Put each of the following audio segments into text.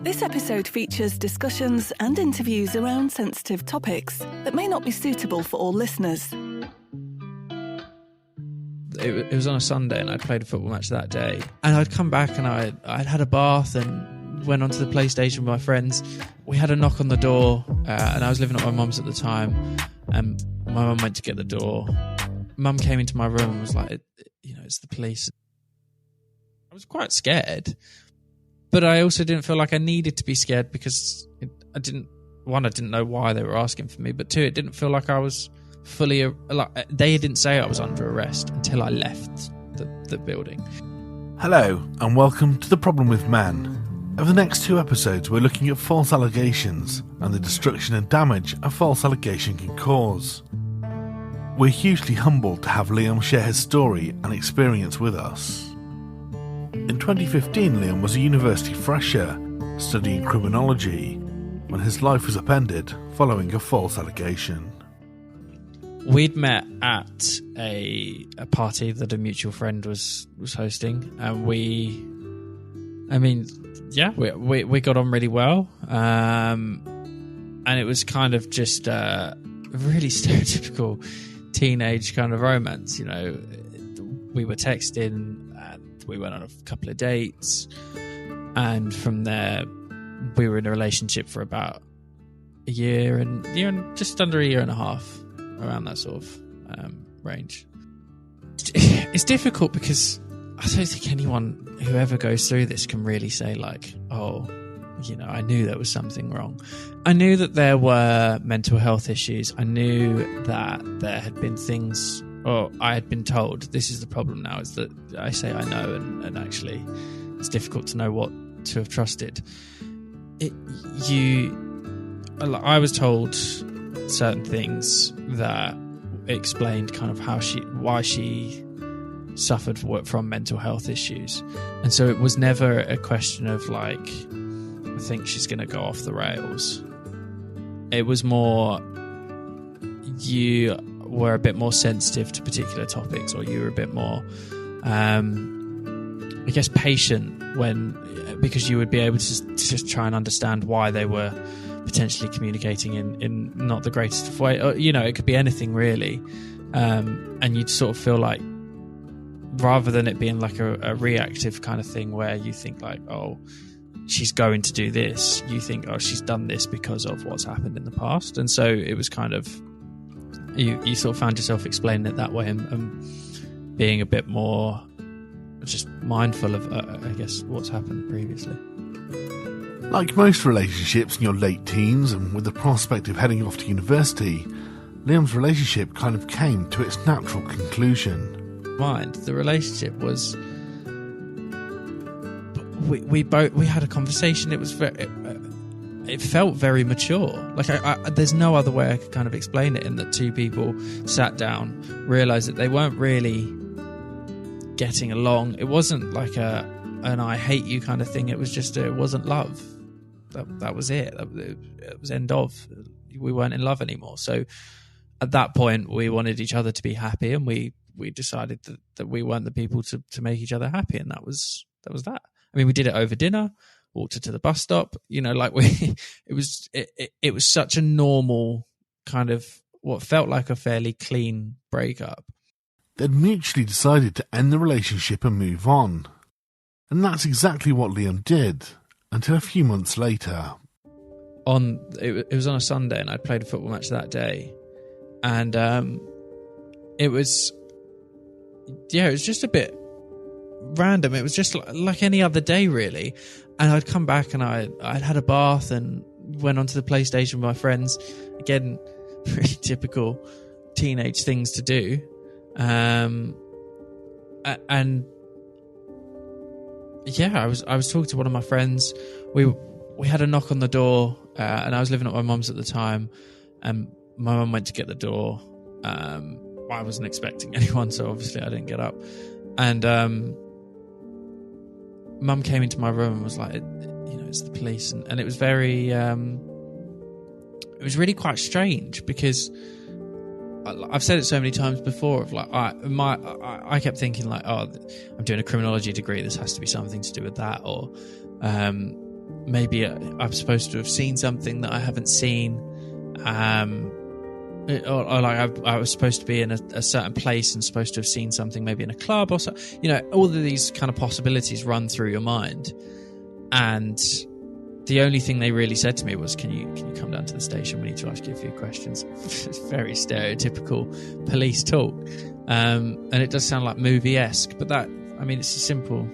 This episode features discussions and interviews around sensitive topics that may not be suitable for all listeners. It was on a Sunday and I'd played a football match that day. And I'd come back and I'd had a bath and went onto the PlayStation with my friends. We had a knock on the door and I was living at my mum's at the time. And my mum went to get the door. Mum came into my room and was like, it's the police. I was quite scared. But I also didn't feel like I needed to be scared because I didn't know why they were asking for me, but two, it didn't feel like I was fully, they didn't say I was under arrest until I left the building. Hello, and welcome to The Problem with Man. Over the next 2 episodes, we're looking at false allegations and the destruction and damage a false allegation can cause. We're hugely humbled to have Liam share his story and experience with us. In 2015, Liam was a university fresher, studying criminology, when his life was upended following a false allegation. We'd met at a party that a mutual friend was hosting, and we got on really well, and it was kind of just a really stereotypical teenage kind of romance. We were texting, we went on a couple of dates, and from there we were in a relationship for about a year and just under a year and a half, around that sort of range. It's difficult because I don't think anyone who ever goes through this can really say I knew there was something wrong. I knew that there were mental health issues. I knew that there had been things, or I had been told, this is the problem now, is that I say I know, and actually it's difficult to know what to have trusted. I was told certain things that explained kind of why she suffered from mental health issues. And so it was never a question of I think she's going to go off the rails. It was more, you were a bit more sensitive to particular topics, or you were a bit more patient because you would be able to just try and understand why they were potentially communicating in not the greatest of way. Or, it could be anything really, and you'd sort of feel like, rather than it being like a reactive kind of thing where you think she's going to do this, you think she's done this because of what's happened in the past. And so it was kind of, you sort of found yourself explaining it that way and being a bit more just mindful of what's happened previously. Like most relationships in your late teens, and with the prospect of heading off to university, Liam's relationship kind of came to its natural conclusion. The relationship was, we had a conversation. It was it felt very mature. There's no other way I could kind of explain it, in that two people sat down, realised that they weren't really getting along. It wasn't like an I hate you kind of thing. It was just, it wasn't love. That was it. It was end of. We weren't in love anymore. So at that point, we wanted each other to be happy, and we decided that we weren't the people to make each other happy, and that was that. I mean, we did it over dinner, walked her to the bus stop. It was such a normal kind of what felt like a fairly clean breakup. They'd mutually decided to end the relationship and move on. And that's exactly what Liam did, until a few months later. It was on a Sunday and I'd played a football match that day. And it was just a bit random. It was just like any other day, really. And I'd come back and I'd had a bath and went onto the PlayStation with my friends. Again, really typical teenage things to do. And yeah, I was talking to one of my friends. We had a knock on the door, and I was living at my mum's at the time, and my mum went to get the door. I wasn't expecting anyone, so obviously I didn't get up. And mum came into my room and was like, it's the police, and it was very it was really quite strange, because I've said it so many times before, of I kept thinking I'm doing a criminology degree, this has to be something to do with that, or maybe I'm supposed to have seen something that I haven't seen, or like I was supposed to be in a certain place and supposed to have seen something maybe in a club or so. All of these kind of possibilities run through your mind, and the only thing they really said to me was, can you come down to the station, we need to ask you a few questions. It's very stereotypical police talk, and it does sound like movie-esque, but it's a simple.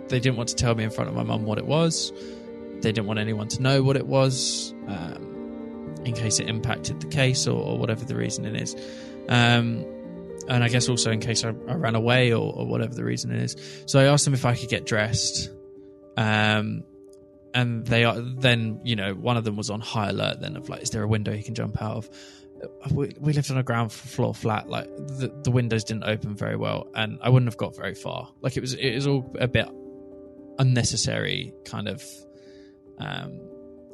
They didn't want to tell me in front of my mum what it was. They didn't want anyone to know what it was, in case it impacted the case or whatever the reason it is. And I guess also in case I ran away or whatever the reason it is. So I asked them if I could get dressed. And then, one of them was on high alert then of like, is there a window he can jump out of? We lived on a ground floor flat. Like the windows didn't open very well, and I wouldn't have got very far. Like it was all a bit unnecessary kind of,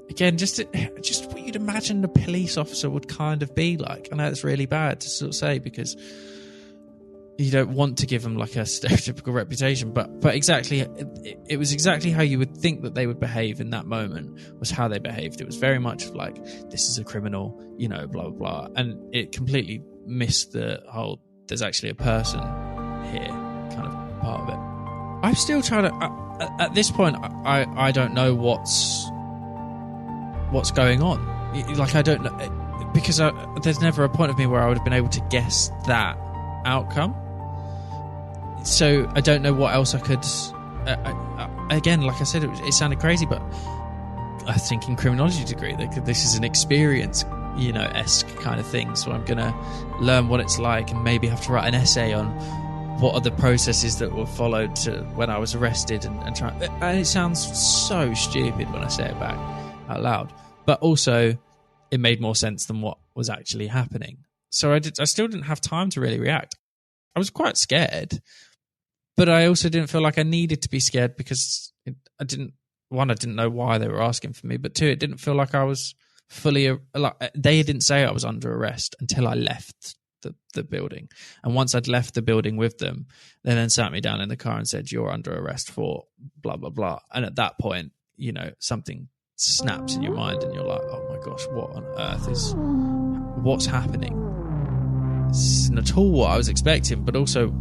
again, just what you'd imagine a police officer would kind of be like. I know it's really bad to sort of say because you don't want to give them like a stereotypical reputation, but exactly, it was exactly how you would think that they would behave in that moment was how they behaved. It was very much like, this is a criminal, blah, blah, blah. And it completely missed the whole, there's actually a person here kind of part of it. I'm still trying to, at this point, I don't know what's going on. Like, I don't know, because there's never a point of me where I would have been able to guess that outcome. So I don't know what else I could. Again, like I said, it sounded crazy, but I think in criminology degree, this is an experience, esque kind of thing. So I'm gonna learn what it's like, and maybe have to write an essay on what are the processes that were followed to when I was arrested, and try. And it sounds so stupid when I say it back out loud, but also it made more sense than what was actually happening. So I still didn't have time to really react. I was quite scared, but I also didn't feel like I needed to be scared because I didn't know why they were asking for me, but two, it didn't feel like I was fully, like, they didn't say I was under arrest until I left the building. And once I'd left the building with them, they then sat me down in the car and said, you're under arrest for blah, blah, blah. And at that point, something snaps in your mind and you're like, oh my gosh, what on earth what's happening? It's not at all what I was expecting, but also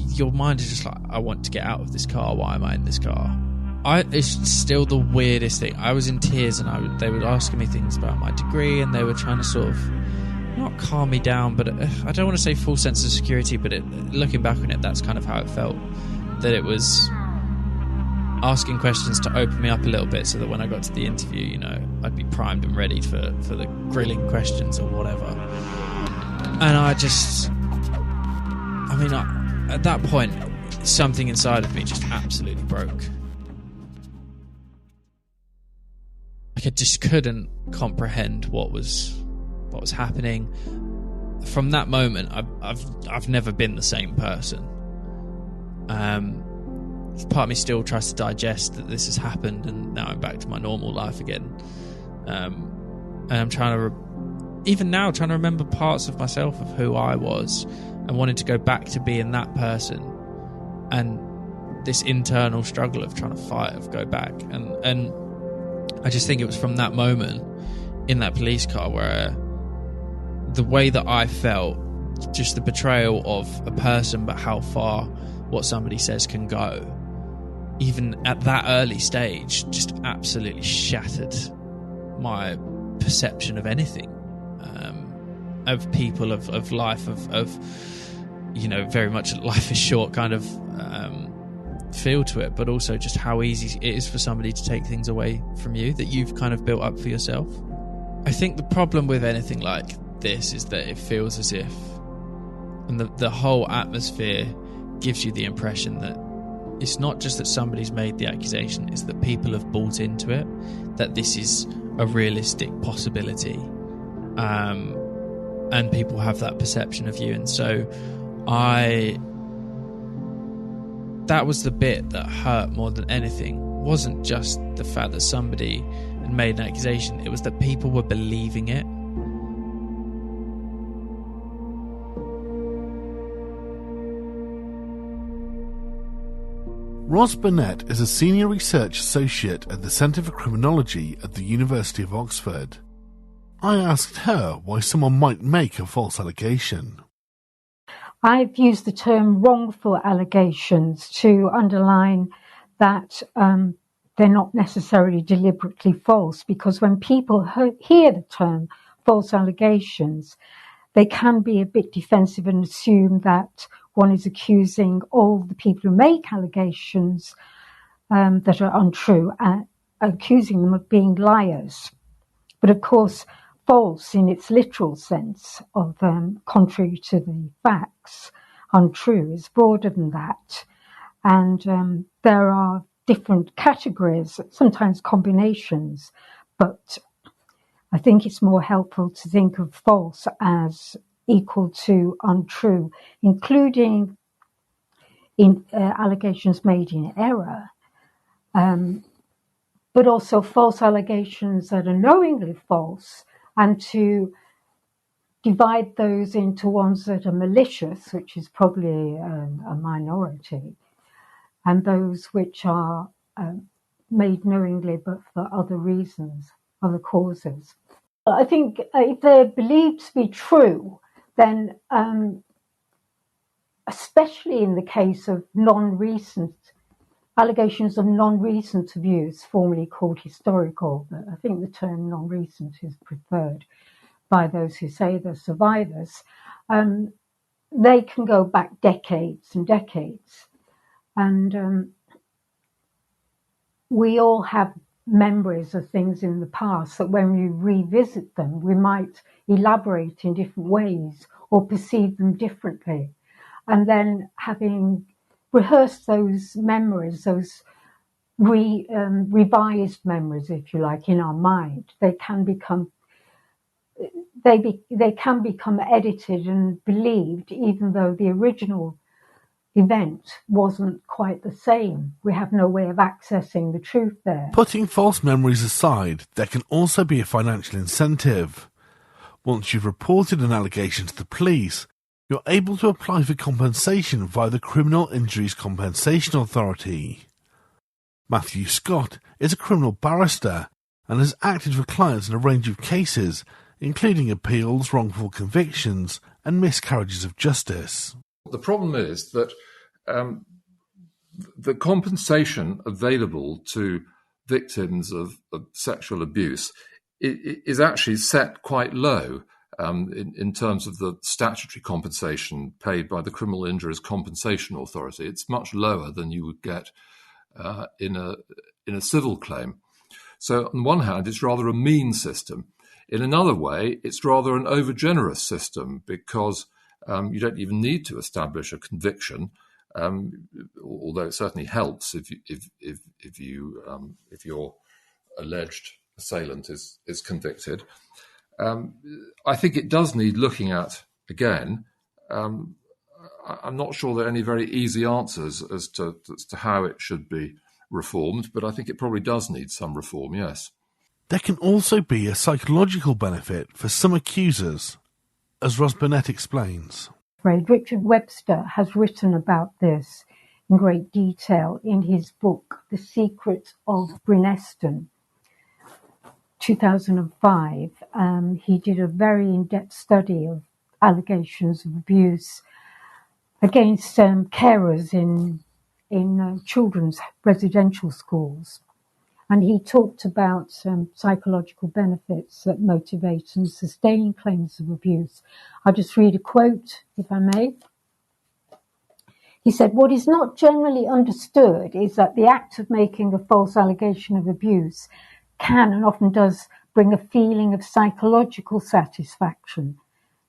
your mind is just like, I want to get out of this car. Why am I in this car? It's still the weirdest thing. I was in tears, and they were asking me things about my degree, and they were trying to sort of not calm me down, but I don't want to say full sense of security, but looking back on it, that's kind of how it felt. That it was asking questions to open me up a little bit, so that when I got to the interview, I'd be primed and ready for the grilling questions or whatever. And at that point, something inside of me just absolutely broke. Like, I just couldn't comprehend what was happening. From that moment, I've never been the same person. Part of me still tries to digest that this has happened, and now I'm back to my normal life again. And I'm trying to remember parts of myself of who I was, and wanted to go back to being that person, and this internal struggle of trying to go back. And I just think it was from that moment in that police car where the way that I felt, just the betrayal of a person, but how far what somebody says can go, even at that early stage, just absolutely shattered my perception of anything, of people, of life, of very much life is short kind of feel to it, but also just how easy it is for somebody to take things away from you that you've kind of built up for yourself. I think the problem with anything like this is that it feels as if, and the whole atmosphere gives you the impression that it's not just that somebody's made the accusation, it's that people have bought into it, that this is a realistic possibility, and people have that perception of you. And so that was the bit that hurt more than anything. It wasn't just the fact that somebody had made an accusation, it was that people were believing it. Ros Burnett is a senior research associate at the Centre for Criminology at the University of Oxford. I asked her why someone might make a false allegation. I've used the term wrongful allegations to underline that they're not necessarily deliberately false, because when people hear the term false allegations, they can be a bit defensive and assume that one is accusing all the people who make allegations that are untrue, accusing them of being liars. But of course, false in its literal sense of contrary to the facts, untrue, is broader than that. And there are different categories, sometimes combinations, but I think it's more helpful to think of false as equal to untrue, including in allegations made in error, but also false allegations that are knowingly false, and to divide those into ones that are malicious, which is probably a minority, and those which are made knowingly but for other reasons, other causes. I think if they're believed to be true, then especially in the case of allegations of non-recent abuse, formerly called historical, but I think the term non-recent is preferred by those who say they're survivors, they can go back decades and decades. And we all have memories of things in the past that when we revisit them, we might elaborate in different ways or perceive them differently. And then having rehearsed those memories, those revised memories, if you like, in our mind, they can become edited and believed, even though the original event wasn't quite the same. We have no way of accessing the truth there. Putting false memories aside, there can also be a financial incentive. Once you've reported an allegation to the police, you're able to apply for compensation via the Criminal Injuries Compensation Authority. Matthew Scott is a criminal barrister and has acted for clients in a range of cases, including appeals, wrongful convictions, and miscarriages of justice. The problem is that the compensation available to victims of sexual abuse is actually set quite low in terms of the statutory compensation paid by the Criminal Injuries Compensation Authority. It's much lower than you would get in a civil claim. So on one hand, it's rather a mean system. In another way, it's rather an overgenerous system, because you don't even need to establish a conviction, although it certainly helps if your alleged assailant is convicted. I think it does need looking at again. I'm not sure there are any very easy answers as to how it should be reformed, but I think it probably does need some reform, yes. There can also be a psychological benefit for some accusers, as Ros Burnett explains. Richard Webster has written about this in great detail in his book, The Secret of Brineston, 2005. He did a very in-depth study of allegations of abuse against carers in children's residential schools. And he talked about psychological benefits that motivate and sustain claims of abuse. I'll just read a quote, if I may. He said, "What is not generally understood is that the act of making a false allegation of abuse can and often does bring a feeling of psychological satisfaction.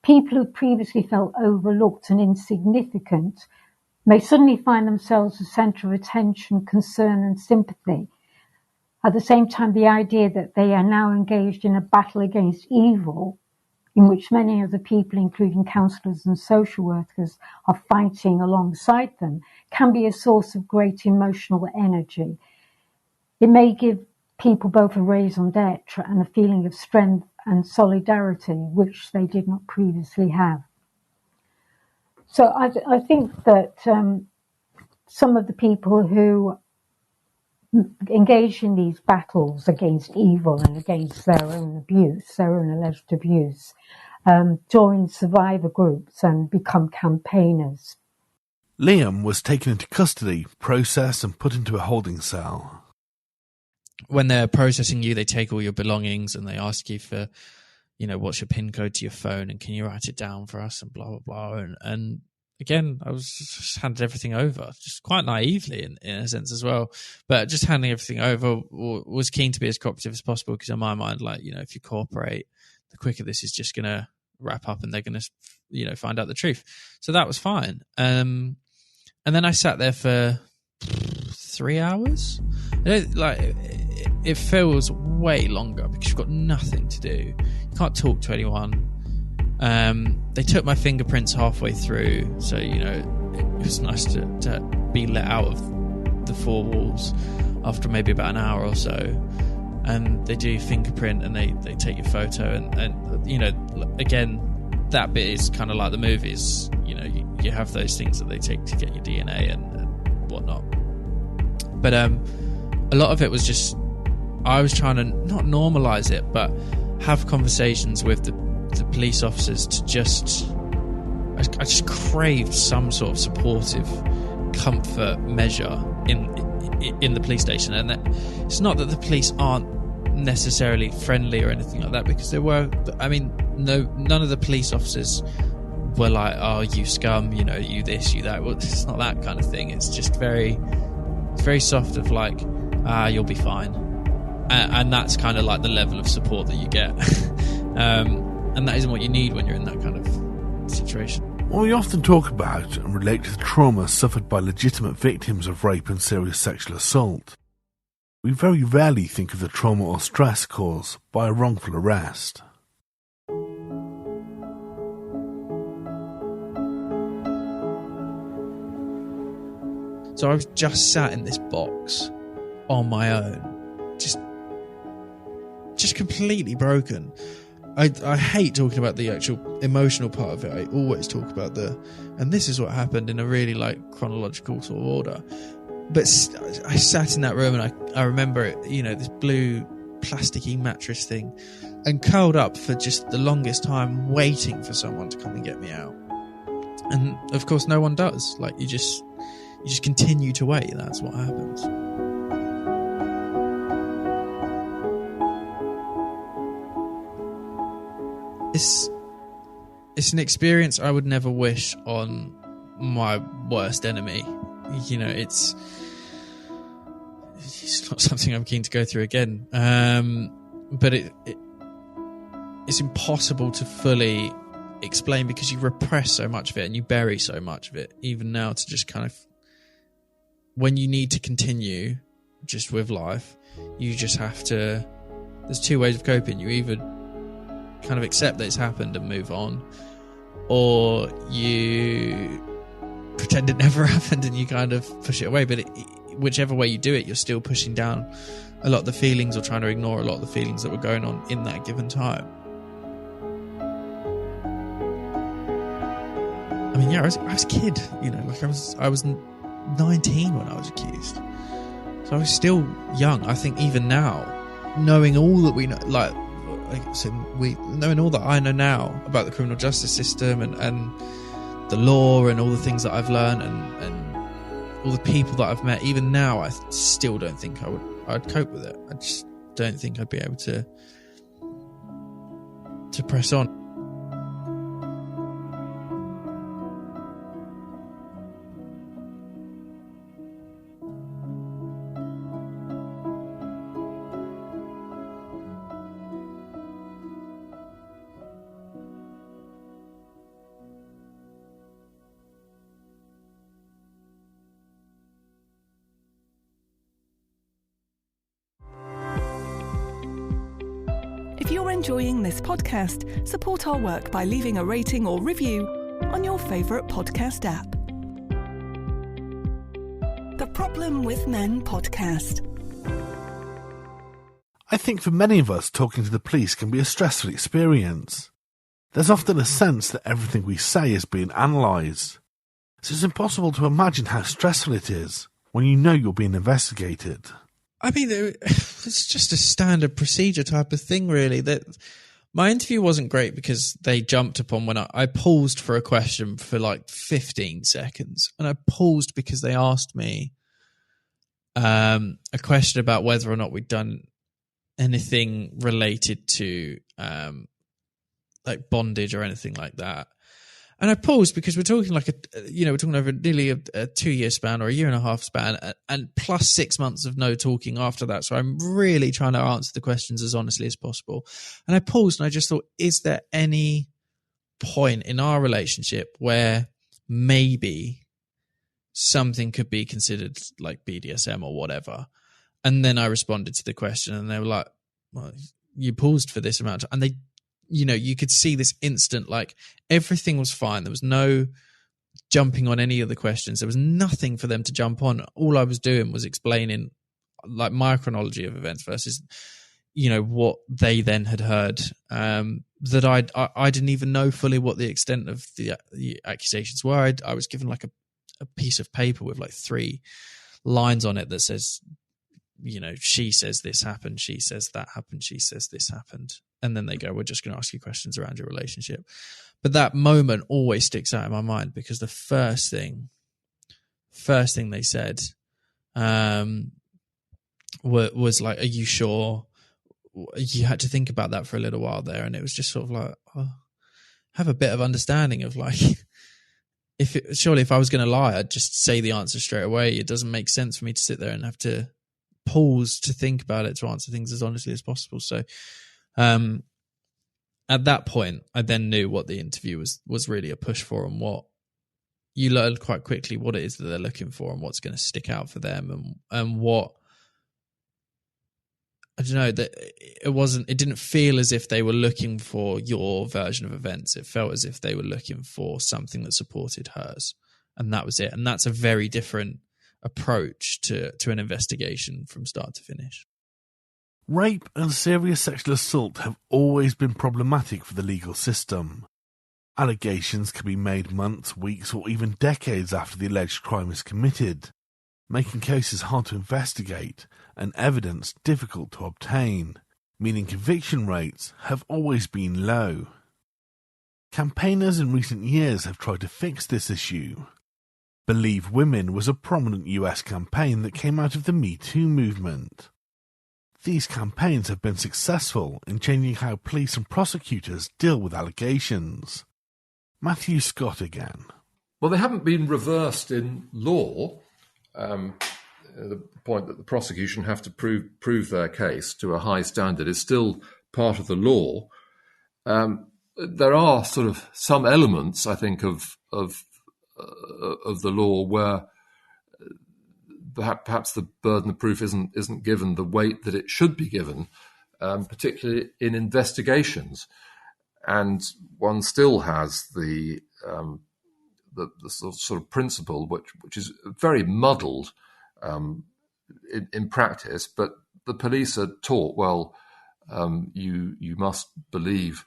People who previously felt overlooked and insignificant may suddenly find themselves the centre of attention, concern and sympathy. At the same time, the idea that they are now engaged in a battle against evil, in which many of the people, including counsellors and social workers, are fighting alongside them, can be a source of great emotional energy. It may give people both a raison d'etre and a feeling of strength and solidarity, which they did not previously have." So I think that some of the people who engage in these battles against evil and against their own abuse, their own alleged abuse, join survivor groups and become campaigners. Liam was taken into custody, processed and put into a holding cell. When they're processing you, they take all your belongings and they ask you for, what's your PIN code to your phone and can you write it down for us and blah, blah, blah. And again, I was just handed everything over, just quite naively in a sense as well. But just handing everything over, was keen to be as cooperative as possible because in my mind, if you cooperate, the quicker this is just going to wrap up and they're going to, find out the truth. So that was fine. And then I sat there for 3 hours. It feels way longer because you've got nothing to do. You can't talk to anyone. They took my fingerprints halfway through, so it was nice to be let out of the four walls after maybe about an hour or so. And they do your fingerprint and they take your photo and again, that bit is kind of like the movies. You have those things that they take to get your DNA and whatnot. But a lot of it was just, I was trying to not normalize it, but have conversations with the police officers to I just craved some sort of supportive comfort measure in the police station. And it's not that the police aren't necessarily friendly or anything like that, because none of the police officers were like, oh, you scum, you this, you that. Well, it's not that kind of thing. It's just very soft of like, you'll be fine. And that's kind of like the level of support that you get. And that isn't what you need when you're in that kind of situation. Well, we often talk about and relate to the trauma suffered by legitimate victims of rape and serious sexual assault. We very rarely think of the trauma or stress caused by a wrongful arrest. So I was just sat in this box on my own, just completely broken. I hate talking about the actual emotional part of it. I always talk about and this is what happened in a really chronological sort of order. But I sat in that room and I remember it, this blue plasticky mattress thing, and curled up for just the longest time waiting for someone to come and get me out. And of course no one does. You just continue to wait. That's what happens. It's an experience I would never wish on my worst enemy. It's not something I'm keen to go through again. But it's impossible to fully explain because you repress so much of it and you bury so much of it. Even now, to just kind of, when you need to continue just with life, you just have to, there's two ways of coping. You either kind of accept that it's happened and move on, or you pretend it never happened and you kind of push it away. But whichever way you do it, you're still pushing down a lot of the feelings or trying to ignore a lot of the feelings that were going on in that given time. I mean, yeah, I was a kid, I was 19 when I was accused. So I was still young. I think even now, knowing all that we know, knowing all that I know now about the criminal justice system and the law and all the things that I've learned and all the people that I've met, even now, I still don't think I'd cope with it. I just don't think I'd be able to press on. If you're enjoying this podcast, support our work by leaving a rating or review on your favourite podcast app. The Problem with Men podcast. I think for many of us, talking to the police can be a stressful experience. There's often a sense that everything we say is being analysed. So it's impossible to imagine how stressful it is when you know you're being investigated. I mean, it's just a standard procedure type of thing, really. That my interview wasn't great because they jumped upon when I paused for a question for like 15 seconds. And I paused because they asked me a question about whether or not we'd done anything related to like bondage or anything like that. And I paused because we're talking like we're talking over nearly a 2-year span or a 1.5-year span, and plus 6 months of no talking after that. So I'm really trying to answer the questions as honestly as possible. And I paused and I just thought, is there any point in our relationship where maybe something could be considered like BDSM or whatever? And then I responded to the question and they were like, well, you paused for this amount of time. And they, you could see this instant, like everything was fine. There was no jumping on any of the questions. There was nothing for them to jump on. All I was doing was explaining like my chronology of events versus, what they then had heard, that I didn't even know fully what the extent of the accusations were. I was given like a piece of paper with like 3 lines on it that says, she says this happened, she says that happened, she says this happened. And then they go, we're just going to ask you questions around your relationship. But that moment always sticks out in my mind because the first thing they said was like, are you sure? You had to think about that for a little while there. And it was just sort of like, have a bit of understanding of like, surely if I was going to lie, I'd just say the answer straight away. It doesn't make sense for me to sit there and have to pause to think about it to answer things as honestly as possible. So at that point, I then knew what the interview was really a push for, and what you learn quite quickly what it is that they're looking for and what's going to stick out for them, and what, I don't know, that it didn't feel as if they were looking for your version of events. It felt as if they were looking for something that supported hers, and that was it. And that's a very different approach to an investigation from start to finish. Rape and serious sexual assault have always been problematic for the legal system. Allegations can be made months, weeks, or even decades after the alleged crime is committed, making cases hard to investigate and evidence difficult to obtain, meaning conviction rates have always been low. Campaigners in recent years have tried to fix this issue. Believe Women was a prominent US campaign that came out of the Me Too movement. These campaigns have been successful in changing how police and prosecutors deal with allegations. Matthew Scott again. Well, they haven't been reversed in law. The point that the prosecution have to prove their case to a high standard is still part of the law. There are sort of some elements, I think, of the law where perhaps the burden of proof isn't given the weight that it should be given, particularly in investigations. And one still has the sort of principle which is very muddled in practice, but the police are taught, well, you must believe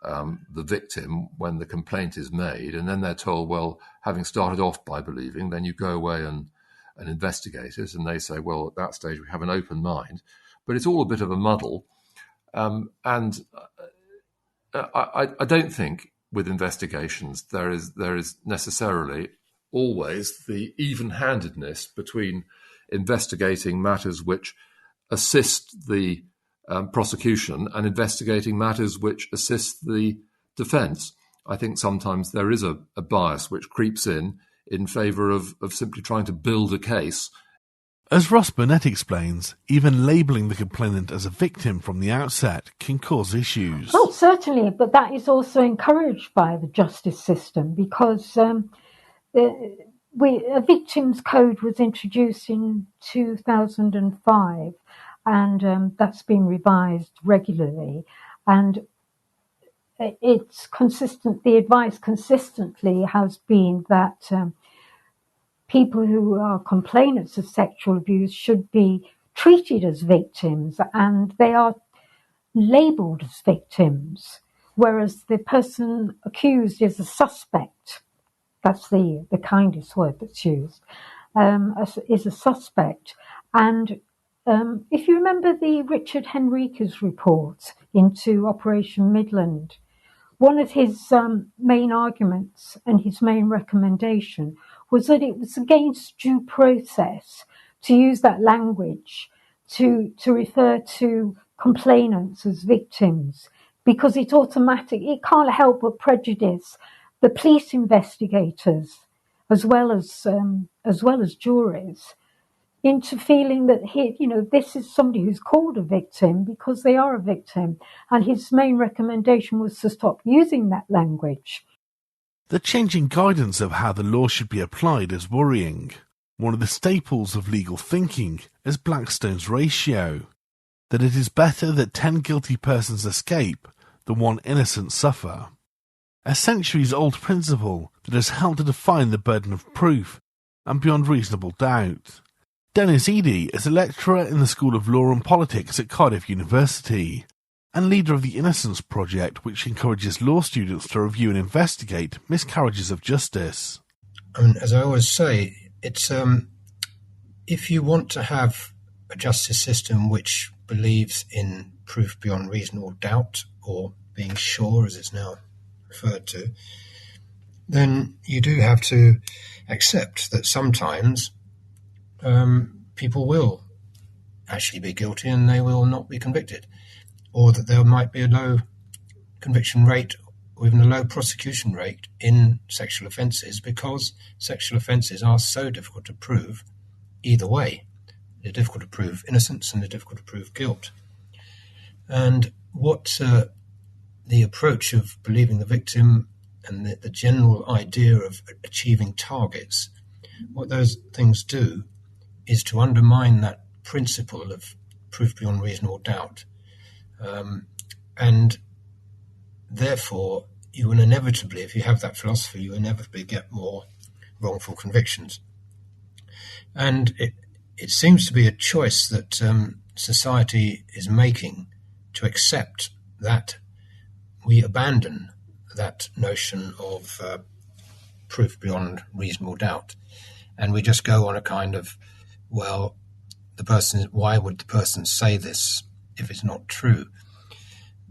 the victim when the complaint is made, and then they're told, well, having started off by believing, then you go away and investigate it, and they say, well, at that stage we have an open mind. But it's all a bit of a muddle, and I don't think with investigations there is necessarily always the even-handedness between investigating matters which assist the prosecution and investigating matters which assist the defence. I think sometimes there is a bias which creeps in favour of simply trying to build a case. As Ross Burnett explains, even labelling the complainant as a victim from the outset can cause issues. Well, certainly, but that is also encouraged by the justice system because a victims code was introduced in 2005 and that's been revised regularly, and it's consistent. The advice consistently has been that people who are complainants of sexual abuse should be treated as victims, and they are labelled as victims, whereas the person accused is a suspect. that's the kindest word that's used, is a suspect. And if you remember the Richard Henriquez report into Operation Midland, one of his main arguments and his main recommendation was that it was against due process to use that language to refer to complainants as victims, because it can't help but prejudice the police investigators as well as juries into feeling that this is somebody who's called a victim because they are a victim. And his main recommendation was to stop using that language. The changing guidance of how the law should be applied is worrying. One of the staples of legal thinking is Blackstone's ratio, that it is better that 10 guilty persons escape than one innocent suffer. A centuries-old principle that has helped to define the burden of proof and beyond reasonable doubt. Dennis Eady is a lecturer in the School of Law and Politics at Cardiff University and leader of the Innocence Project, which encourages law students to review and investigate miscarriages of justice. As I always say, it's if you want to have a justice system which believes in proof beyond reasonable doubt, or being sure as it's now referred to, then you do have to accept that sometimes people will actually be guilty and they will not be convicted, or that there might be a low conviction rate or even a low prosecution rate in sexual offences, because sexual offences are so difficult to prove either way. They're difficult to prove innocence and they're difficult to prove guilt. And what the approach of believing the victim and the general idea of achieving targets, what those things do is to undermine that principle of proof beyond reasonable doubt. And therefore, you will inevitably, if you have that philosophy, you inevitably get more wrongful convictions. And it seems to be a choice that society is making, to accept that we abandon that notion of proof beyond reasonable doubt. And we just go on a kind of, well, why would the person say this if it's not true?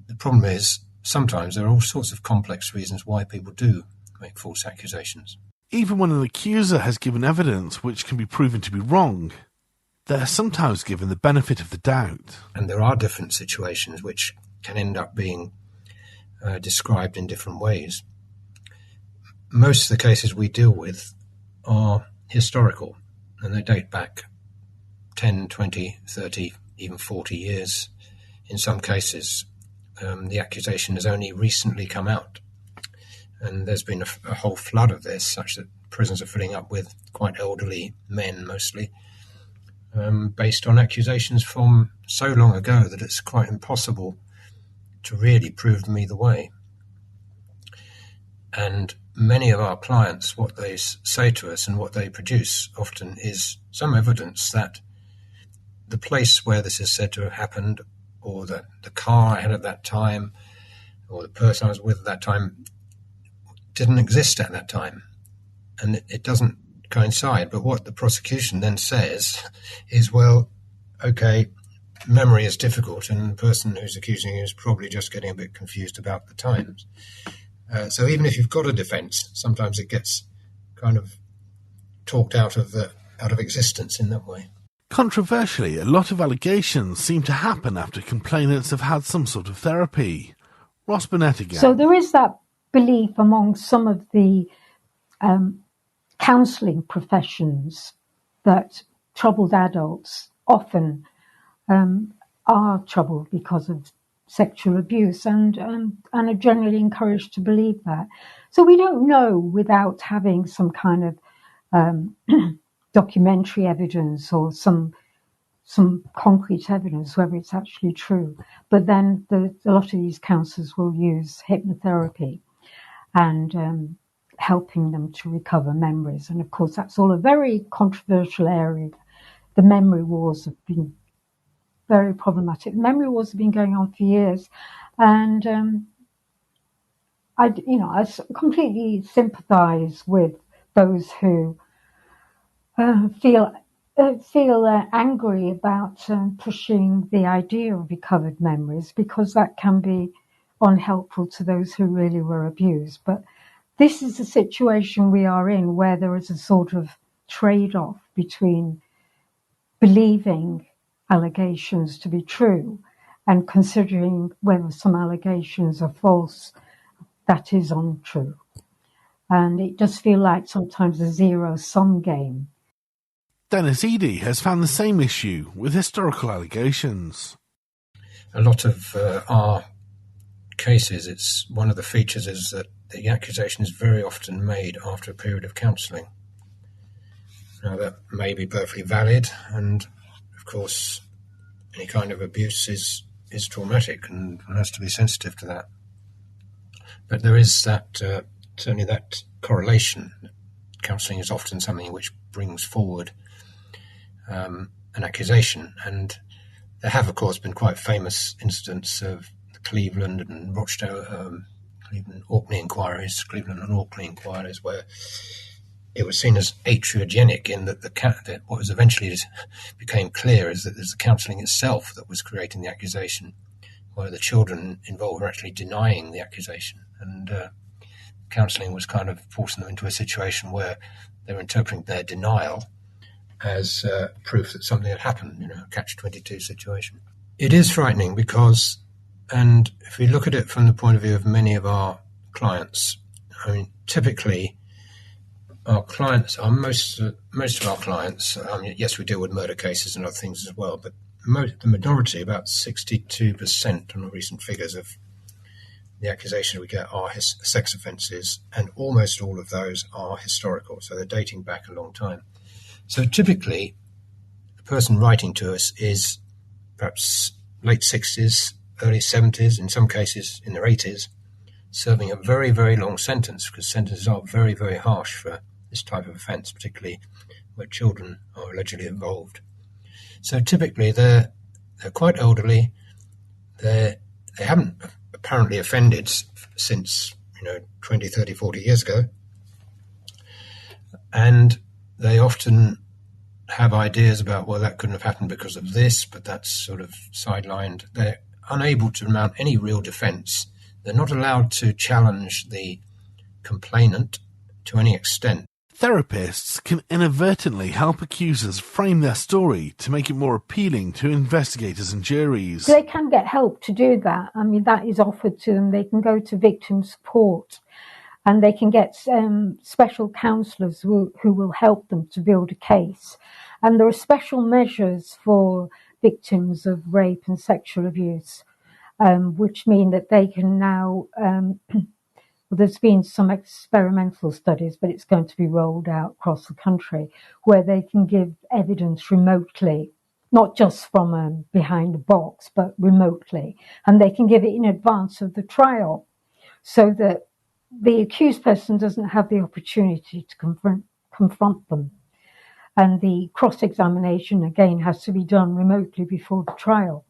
The problem is, sometimes there are all sorts of complex reasons why people do make false accusations. Even when an accuser has given evidence which can be proven to be wrong, they are sometimes given the benefit of the doubt. And there are different situations which can end up being described in different ways. Most of the cases we deal with are historical, and they date back 10, 20, 30, even 40 years. In some cases, the accusation has only recently come out, and there's been a whole flood of this, such that prisons are filling up with quite elderly men mostly, based on accusations from so long ago that it's quite impossible to really prove them either way. And many of our clients, what they say to us and what they produce often is some evidence that the place where this is said to have happened, or that the car I had at that time, or the person I was with at that time, didn't exist at that time. And it doesn't coincide. But what the prosecution then says is, well, okay, memory is difficult, and the person who's accusing you is probably just getting a bit confused about the times. So even if you've got a defence, sometimes it gets kind of talked out of existence in that way. Controversially, a lot of allegations seem to happen after complainants have had some sort of therapy. Ross Burnett again. So there is that belief among some of the counselling professions that troubled adults often are troubled because of sexual abuse, and are generally encouraged to believe that. So we don't know, without having some kind of documentary evidence or some concrete evidence, whether it's actually true. But then a lot of these counsellors will use hypnotherapy and helping them to recover memories. And of course, that's all a very controversial area. The memory wars have been very problematic. Memory wars have been going on for years, and I completely sympathise with those who feel angry about pushing the idea of recovered memories, because that can be unhelpful to those who really were abused. But this is the situation we are in, where there is a sort of trade-off between believing allegations to be true and considering whether some allegations are false. That is untrue. And it does feel like sometimes a zero-sum game. Dennis Eady has found the same issue with historical allegations. A lot of our cases, it's one of the features is that the accusation is very often made after a period of counselling. Now, that may be perfectly valid, and of course any kind of abuse is traumatic, and one has to be sensitive to that. But there is that certainly that correlation. Counselling is often something which brings forward an accusation, and there have, of course, been quite famous incidents of the Cleveland and Rochdale, Cleveland and Orkney inquiries, where it was seen as iatrogenic in that what was eventually became clear is that there's the counselling itself that was creating the accusation, where the children involved were actually denying the accusation, and counselling was kind of forcing them into a situation where they were interpreting their denial as proof that something had happened, a catch-22 situation. It is frightening because, and if we look at it from the point of view of many of our clients, I mean, typically our clients, most of our clients, yes, we deal with murder cases and other things as well, but the majority, about 62% on the recent figures of the accusations we get are sex offences, and almost all of those are historical, so they're dating back a long time. So typically, the person writing to us is perhaps late 60s, early 70s, in some cases in their 80s, serving a very, very long sentence, because sentences are very, very harsh for this type of offence, particularly where children are allegedly involved. So typically they're quite elderly. They haven't apparently offended since 20, 30, 40 years ago, and they often have ideas about, well, that couldn't have happened because of this, but that's sort of sidelined. They're unable to mount any real defence. They're not allowed to challenge the complainant to any extent. Therapists can inadvertently help accusers frame their story to make it more appealing to investigators and juries. They can get help to do that. I mean, that is offered to them. They can go to victim support, and they can get special counsellors who will help them to build a case. And there are special measures for victims of rape and sexual abuse, which mean that they can now... Well, there's been some experimental studies, but it's going to be rolled out across the country, where they can give evidence remotely, not just from behind a box, but remotely. And they can give it in advance of the trial, so that the accused person doesn't have the opportunity to confront them. And the cross-examination, again, has to be done remotely before the trial.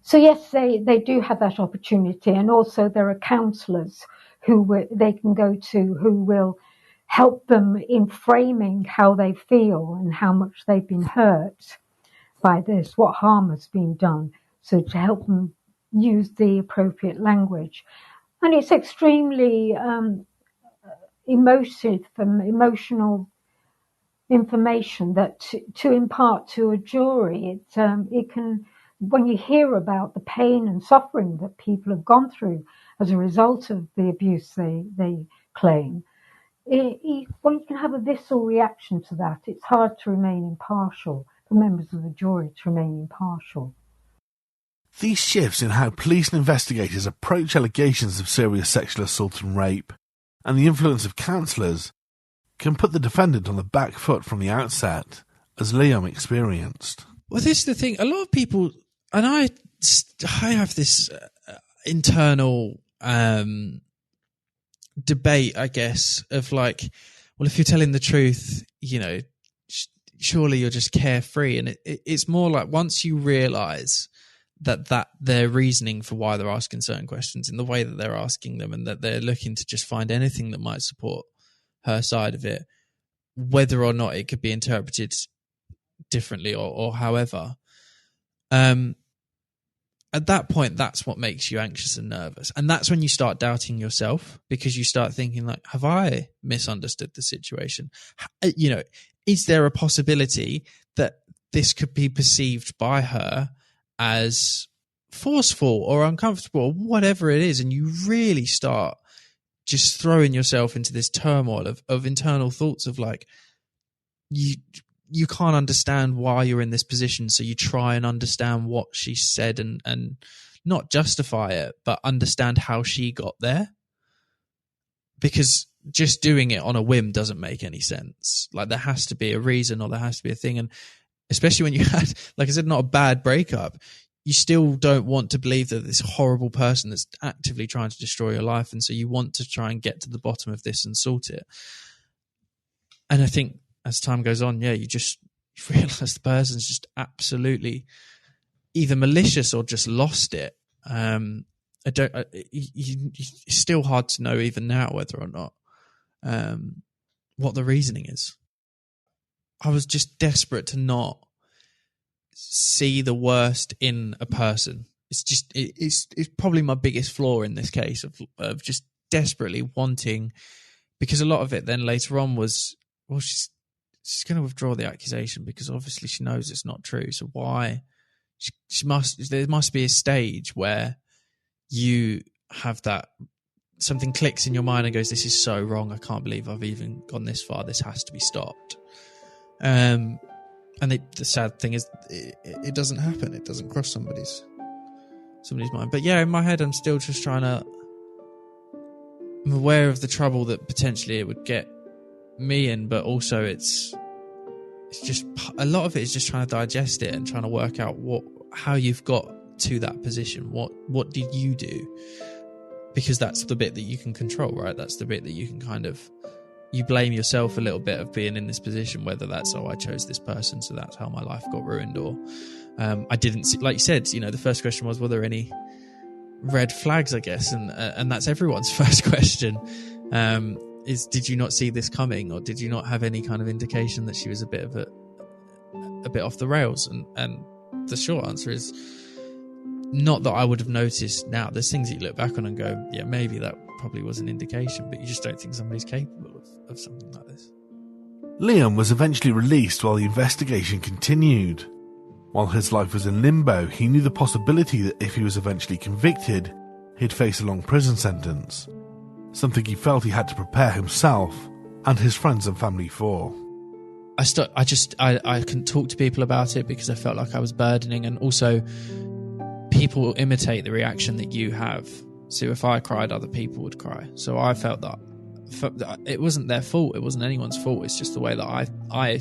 So yes, they do have that opportunity, and also there are counsellors who they can go to who will help them in framing how they feel and how much they've been hurt by this, what harm has been done, so to help them use the appropriate language. And it's extremely emotional information that to impart to a jury. It can, when you hear about the pain and suffering that people have gone through as a result of the abuse they claim, you can have a visceral reaction to that. It's hard to remain impartial, for members of the jury to remain impartial. These shifts in how police and investigators approach allegations of serious sexual assault and rape, and the influence of counsellors, can put the defendant on the back foot from the outset, as Liam experienced. Well, this is the thing. A lot of people, and I have this internal debate, I guess, of like, well, if you're telling the truth, surely you're just carefree. And it's more like, once you realise that their reasoning for why they're asking certain questions in the way that they're asking them, and that they're looking to just find anything that might support her side of it, whether or not it could be interpreted differently or however. At that point, that's what makes you anxious and nervous. And that's when you start doubting yourself, because you start thinking like, have I misunderstood the situation? You know, is there a possibility that this could be perceived by her as forceful or uncomfortable or whatever it is? And you really start just throwing yourself into this turmoil of internal thoughts of like, you can't understand why you're in this position, so you try and understand what she said and not justify it, but understand how she got there. Because just doing it on a whim doesn't make any sense. Like, there has to be a reason, or there has to be a thing. And especially when you had, like I said, not a bad breakup, you still don't want to believe that this horrible person that's actively trying to destroy your life. And so you want to try and get to the bottom of this and sort it. And I think as time goes on, you just realize the person's just absolutely either malicious or just lost it. It's still hard to know even now whether or not what the reasoning is. I was just desperate to not see the worst in a person. It's probably my biggest flaw in this case of just desperately wanting, because a lot of it then later on was, well, she's going to withdraw the accusation because obviously she knows it's not true. So why? There must be a stage where you have that, something clicks in your mind and goes, this is so wrong. I can't believe I've even gone this far. This has to be stopped. And the sad thing is, it doesn't happen. It doesn't cross somebody's mind. But yeah, in my head, I'm still just I'm aware of the trouble that potentially it would get me in, but also it's just, a lot of it is just trying to digest it and trying to work out how you've got to that position. What did you do? Because that's the bit that you can control, right? That's the bit that you can kind of, you blame yourself a little bit of being in this position, whether that's, I chose this person, so that's how my life got ruined, or I didn't see, like you said, the first question was, were there any red flags, I guess, and that's everyone's first question, is, did you not see this coming, or did you not have any kind of indication that she was a bit off the rails? And the short answer is, not that I would have noticed now. There's things that you look back on and go, yeah, maybe that probably was an indication, but you just don't think somebody's capable of something like this. Liam was eventually released while the investigation continued. While his life was in limbo, he knew the possibility that if he was eventually convicted, he'd face a long prison sentence. Something he felt he had to prepare himself and his friends and family for. I couldn't talk to people about it because I felt like I was burdening, and also people imitate the reaction that you have. So if I cried, other people would cry. So I felt that it wasn't their fault. It wasn't anyone's fault. It's just the way that I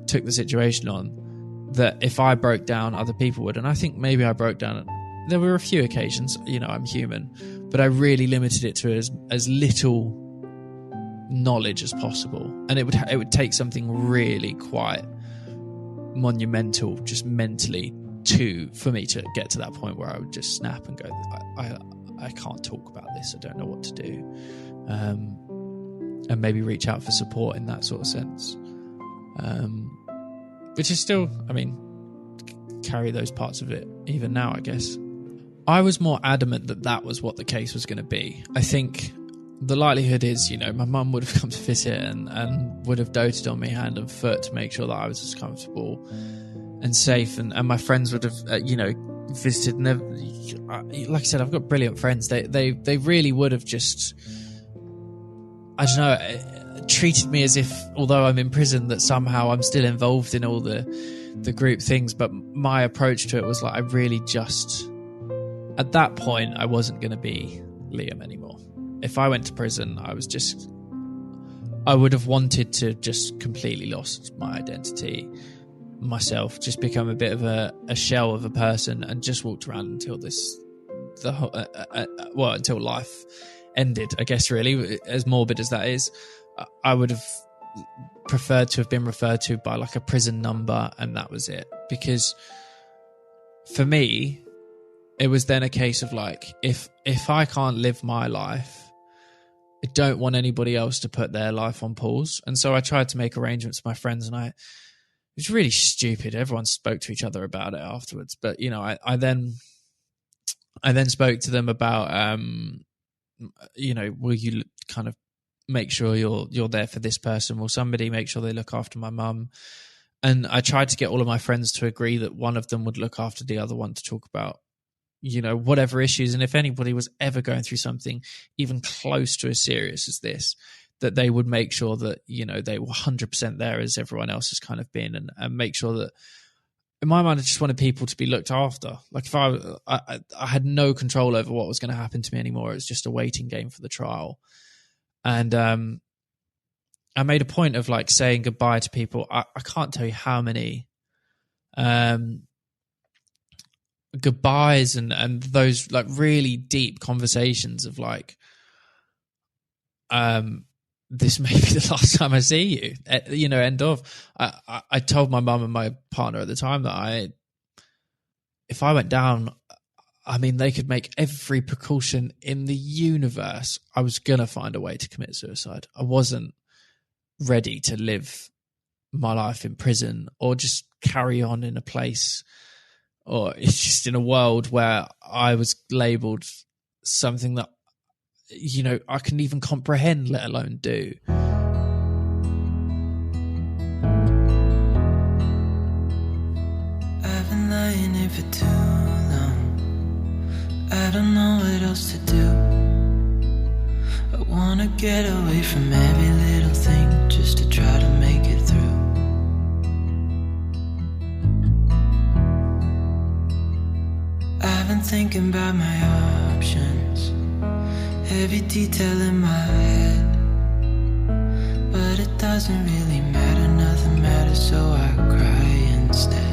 took the situation on, that if I broke down, other people would. And I think maybe I broke down. There were a few occasions, I'm human, but I really limited it to as little knowledge as possible. And it would take something really quite monumental, just mentally, for me to get to that point where I would just snap and go, I can't talk about this. I don't know what to do. And maybe reach out for support in that sort of sense. Which is still, carry those parts of it even now, I guess. I was more adamant that was what the case was going to be. I think the likelihood is, my mum would have come to visit and would have doted on me hand and foot to make sure that I was as comfortable and safe, and my friends would have, visited. Like I said, I've got brilliant friends. They really would have just, I don't know, treated me as if, although I'm in prison, that somehow I'm still involved in all the group things. But my approach to it was like, I really just, at that point, I wasn't going to be Liam anymore. If I went to prison, I would have wanted to just completely lost my identity, myself, just become a bit of a shell of a person and just walked around until until life ended, I guess, really, as morbid as that is. I would have preferred to have been referred to by like a prison number, and that was it. Because for me, it was then a case of like, if I can't live my life, I don't want anybody else to put their life on pause. And so I tried to make arrangements with my friends, and it was really stupid. Everyone spoke to each other about it afterwards. But, you know, I then spoke to them about, you know, will you kind of make sure you're there for this person? Will somebody make sure they look after my mum? And I tried to get all of my friends to agree that one of them would look after the other one, to talk about, you know, whatever issues. And if anybody was ever going through something even close to as serious as this, that they would make sure that, you know, they were 100% there as everyone else has kind of been, and make sure that, in my mind, I just wanted people to be looked after. Like, if I had no control over what was going to happen to me anymore. It was just a waiting game for the trial. And I made a point of like saying goodbye to people. I can't tell you how many goodbyes and those like really deep conversations of like, this may be the last time I see you, you know, end of. I told my mum and my partner at the time that if I went down, I mean, they could make every precaution in the universe. I was going to find a way to commit suicide. I wasn't ready to live my life in prison or just carry on in a place, or it's just in a world where I was labelled something that, you know, I couldn't even comprehend, let alone do. I've been lying here for too long. I don't know what else to do. I wanna get away from every little thing just to try to make it through. I've been thinking about my options, every detail in my head, but it doesn't really matter, nothing matters, so I cry instead.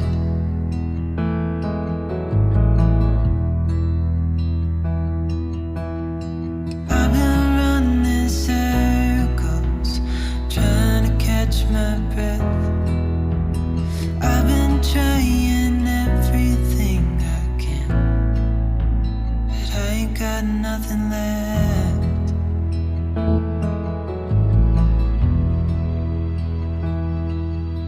I've been running in circles, trying to catch my breath. I've been trying everything I can, but I ain't got nothing left.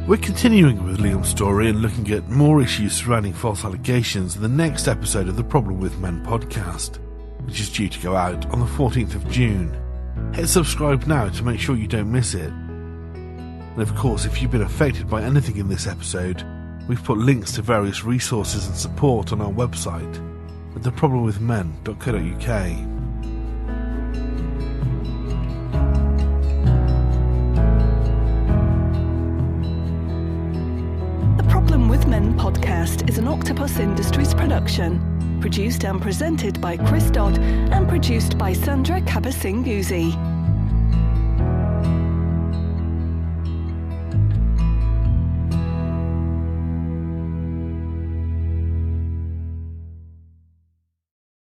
We're continuing with Liam's story and looking at more issues surrounding false allegations in the next episode of the Problem with Men podcast, which is due to go out on the 14th of June. Hit subscribe now to make sure you don't miss it. And of course, if you've been affected by anything in this episode, we've put links to various resources and support on our website at theproblemwithmen.co.uk. Men podcast is an Octopus Industries production, produced and presented by Chris Dodd and produced by Sandra Kabasinguzzi.